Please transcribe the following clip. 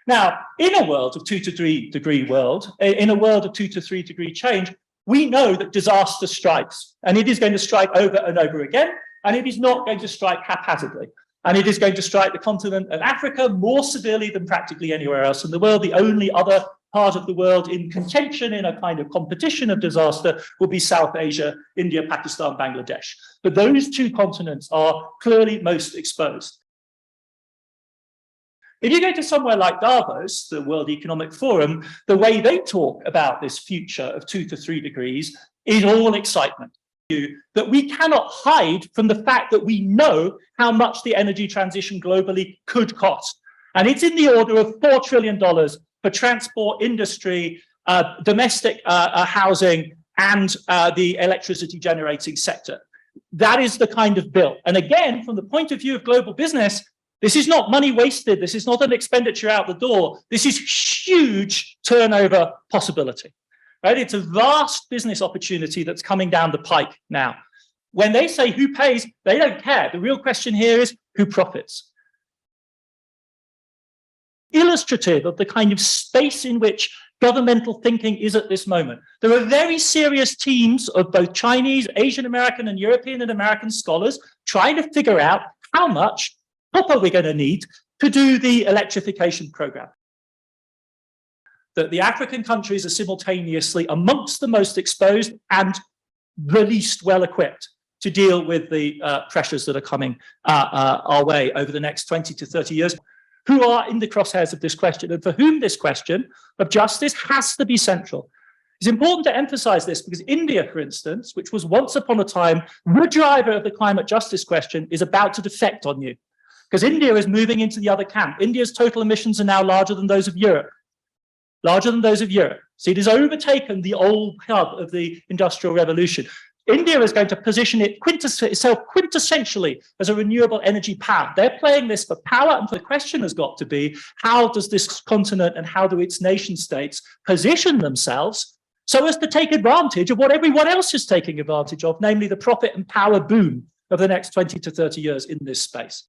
Now, in a world of 2 to 3 degree world, in a world of 2 to 3 degree change, we know that disaster strikes, and it is going to strike over and over again, and it is not going to strike haphazardly. And it is going to strike the continent of Africa more severely than practically anywhere else in the world. The only other part of the world in contention, in a kind of competition of disaster, will be South Asia, India, Pakistan, Bangladesh. But those two continents are clearly most exposed. If you go to somewhere like Davos, the World Economic Forum, the way they talk about this future of 2 to 3 degrees is all excitement. That we cannot hide from the fact that we know how much the energy transition globally could cost. And it's in the order of $4 trillion for transport, industry, domestic housing, and the electricity generating sector. That is the kind of bill. And again, from the point of view of global business, this is not money wasted. This is not an expenditure out the door. This is huge turnover possibility. Right? It's a vast business opportunity that's coming down the pike now. When they say who pays, they don't care. The real question here is who profits. Illustrative of the kind of space in which governmental thinking is at this moment. There are very serious teams of both Chinese, Asian American, and European and American scholars trying to figure out how much copper we're going to need to do the electrification program. That the African countries are simultaneously amongst the most exposed and the least well-equipped to deal with the pressures that are coming our way over the next 20 to 30 years, who are in the crosshairs of this question, and for whom this question of justice has to be central. It's important to emphasize this because India, for instance, which was once upon a time the driver of the climate justice question, is about to defect on you. Because India is moving into the other camp. India's total emissions are now larger than those of Europe. Larger than those of Europe. So it has overtaken the old hub of the Industrial Revolution. India is going to position itself quintessentially as a renewable energy power. They're playing this for power, and the question has got to be, how does this continent and how do its nation states position themselves so as to take advantage of what everyone else is taking advantage of, namely the profit and power boom of the next 20 to 30 years in this space.